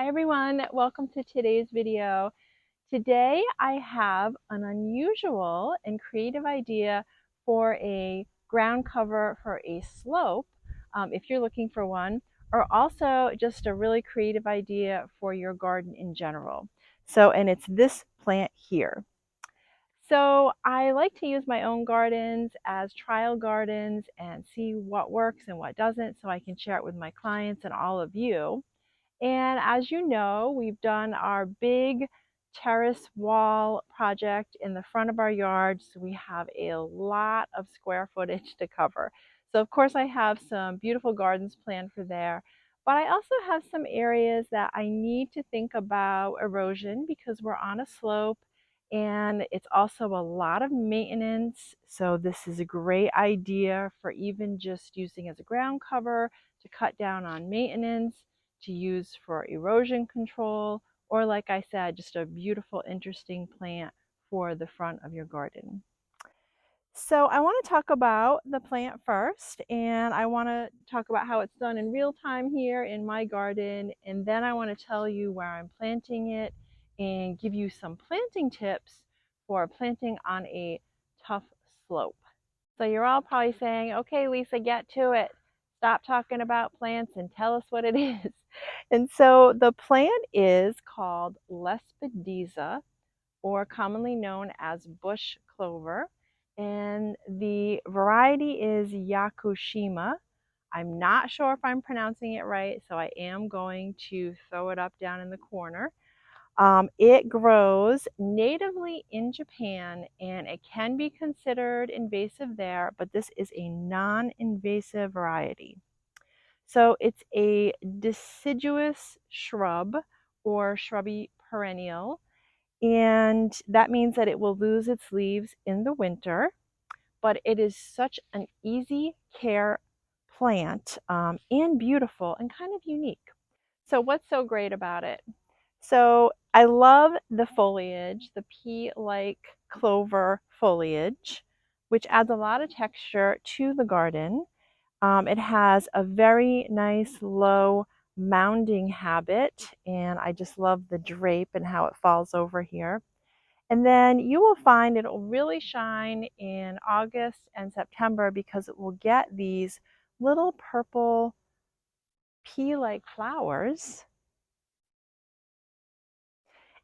Hi everyone, welcome to today's video. Today I have an unusual and creative idea for a ground cover for a slope, if you're looking for one, or also just a really creative idea for your garden in general. And it's this plant here. So I like to use my own gardens as trial gardens and see what works and what doesn't so I can share it with my clients and all of you. And as you know, we've done our big terrace wall project in the front of our yard, so we have a lot of square footage to cover. So of course I have some beautiful gardens planned for there, but I also have some areas that I need to think about erosion because we're on a slope and it's also a lot of maintenance. So this is a great idea for even just using as a ground cover to cut down on maintenance, to use for erosion control, or like I said, just a beautiful, interesting plant for the front of your garden. So I want to talk about the plant first, and I want to talk about how it's done in real time here in my garden, and then I want to tell you where I'm planting it and give you some planting tips for planting on a tough slope. So you're all probably saying, okay, Lisa, get to it. Stop talking about plants and tell us what it is. And so the plant is called Lespedeza, or commonly known as bush clover. And the variety is Yakushima. I'm not sure if I'm pronouncing it right, so I am going to throw it up down in the corner. It grows natively in Japan and it can be considered invasive there, but this is a non-invasive variety. So it's a deciduous shrub or shrubby perennial, and that means that it will lose its leaves in the winter, but it is such an easy care plant, and beautiful and kind of unique. So what's so great about it? So I love the foliage, the pea-like clover foliage, which adds a lot of texture to the garden. It has a very nice low mounding habit, and I just love the drape and how it falls over here. And then you will find it'll really shine in August and September because it will get these little purple pea-like flowers.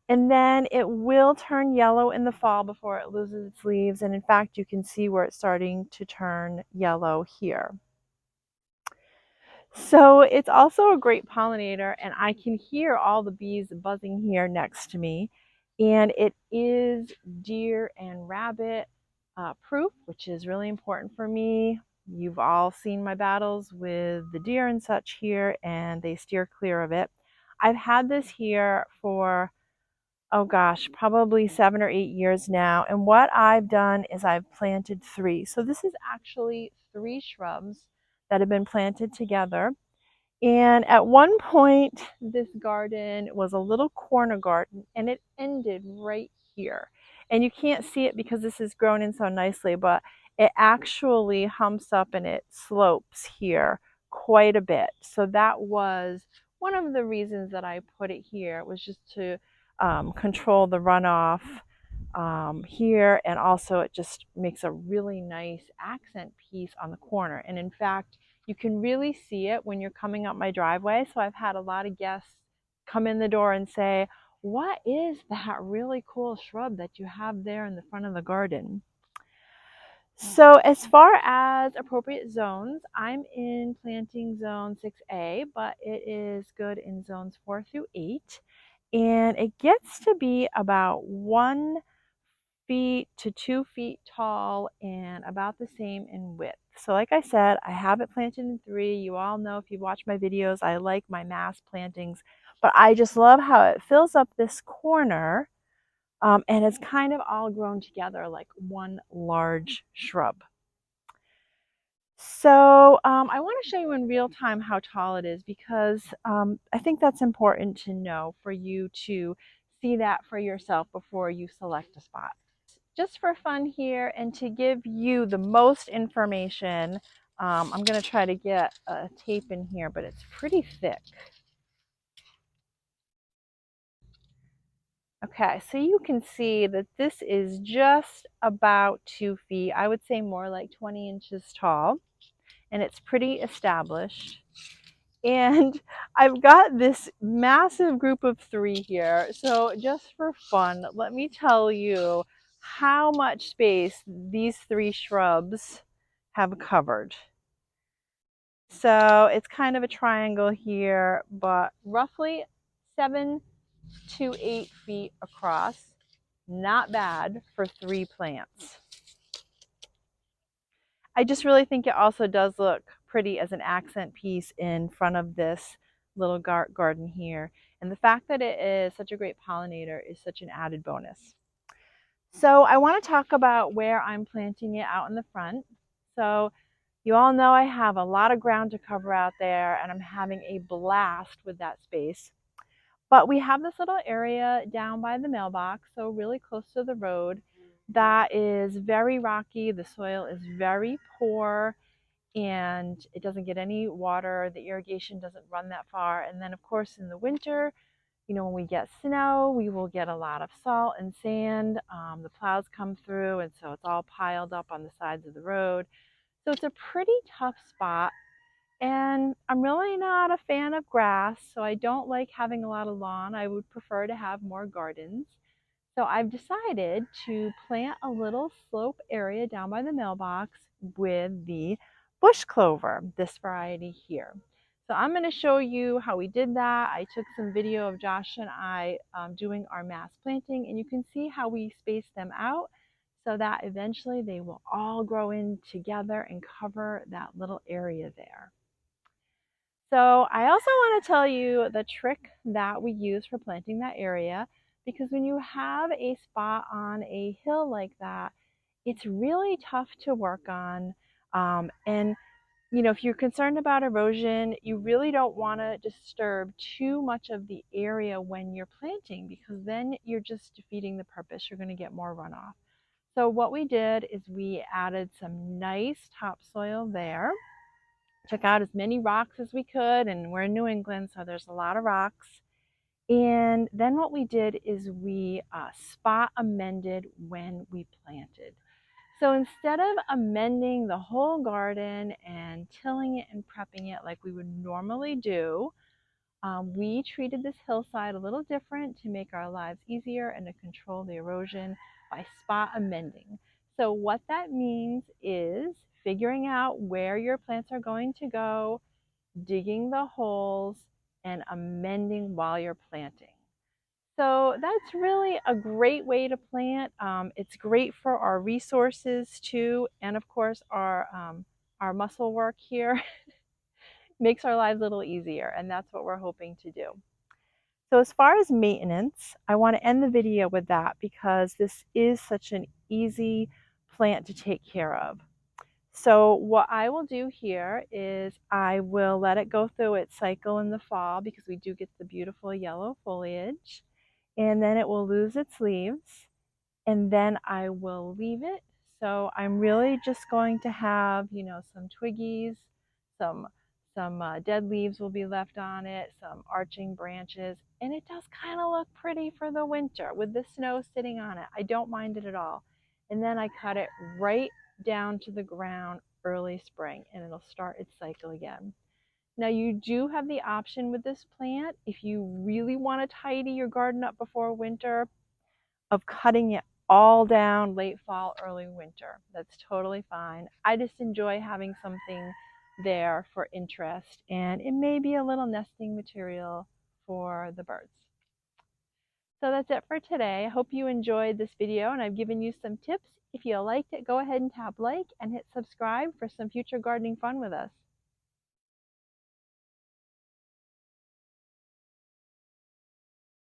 And then it will turn yellow in the fall before it loses its leaves. And in fact, you can see where it's starting to turn yellow here. So it's also a great pollinator, and I can hear all the bees buzzing here next to me. And it is deer and rabbit proof, which is really important for me. You've all seen my battles with the deer and such here, and they steer clear of it. I've had this here for, oh gosh, probably 7 or 8 years now. And what I've done is I've planted 3. So this is actually 3 shrubs that have been planted together. And at one point, this garden was a little corner garden, and it ended right here. And you can't see it because this is grown in so nicely, but it actually humps up and it slopes here quite a bit. So that was one of the reasons that I put it here, was just to control the runoff here, and also it just makes a really nice accent piece on the corner. And in fact, you can really see it when you're coming up my driveway. So I've had a lot of guests come in the door and say, what is that really cool shrub that you have there in the front of the garden? So as far as appropriate zones, I'm in planting zone 6A, but it is good in zones 4 through 8. And it gets to be about 1 feet to 2 feet tall and about the same in width. So like I said, I have it planted in 3. You all know, if you've watched my videos, I like my mass plantings, but I just love how it fills up this corner, and it's kind of all grown together like one large shrub. So I want to show you in real time how tall it is, because I think that's important to know for you to see that for yourself before you select a spot. Just for fun here and to give you the most information, I'm going to try to get a tape in here, but it's pretty thick. Okay, so you can see that this is just about 2 feet. I would say more like 20 inches tall, and it's pretty established. And I've got this massive group of 3 here. So just for fun, let me tell you how much space these 3 shrubs have covered. So it's kind of a triangle here, but roughly 7 to 8 feet across. Not bad for 3 plants. I just really think it also does look pretty as an accent piece in front of this little garden here. And the fact that it is such a great pollinator is such an added bonus. So I want to talk about where I'm planting it out in the front. So you all know I have a lot of ground to cover out there, and I'm having a blast with that space. But we have this little area down by the mailbox, so really close to the road, that is very rocky. The soil is very poor, and it doesn't get any water. The irrigation doesn't run that far. And then, of course, in the winter, when we get snow, we will get a lot of salt and sand. The plows come through, and so it's all piled up on the sides of the road. So it's a pretty tough spot. And I'm really not a fan of grass, so I don't like having a lot of lawn. I would prefer to have more gardens. So I've decided to plant a little slope area down by the mailbox with the bush clover, this variety here. So I'm going to show you how we did that. I took some video of Josh and I doing our mass planting, and you can see how we spaced them out so that eventually they will all grow in together and cover that little area there. So I also want to tell you the trick that we use for planting that area, because when you have a spot on a hill like that, it's really tough to work on. And if you're concerned about erosion, you really don't want to disturb too much of the area when you're planting, because then you're just defeating the purpose. You're going to get more runoff. So what we did is we added some nice topsoil there. Took out as many rocks as we could, and we're in New England, so there's a lot of rocks. And then what we did is we spot amended when we planted. So instead of amending the whole garden and tilling it and prepping it like we would normally do, we treated this hillside a little different to make our lives easier and to control the erosion by spot amending. So what that means is figuring out where your plants are going to go, digging the holes, and amending while you're planting. So that's really a great way to plant. It's great for our resources too, and of course our muscle work here makes our lives a little easier, and that's what we're hoping to do. So as far as maintenance, I want to end the video with that because this is such an easy plant to take care of. So what I will do here is I will let it go through its cycle in the fall, because we do get the beautiful yellow foliage, and then it will lose its leaves, and then I will leave it. So I'm really just going to have, some twiggies, some dead leaves will be left on it, some arching branches, and it does kind of look pretty for the winter with the snow sitting on it. I don't mind it at all. And then I cut it right down to the ground early spring, and it'll start its cycle again. Now you do have the option with this plant, if you really want to tidy your garden up before winter, of cutting it all down late fall, early winter. That's totally fine. I just enjoy having something there for interest, and it may be a little nesting material for the birds. So that's it for today. I hope you enjoyed this video and I've given you some tips. If you liked it, go ahead and tap like and hit subscribe for some future gardening fun with us.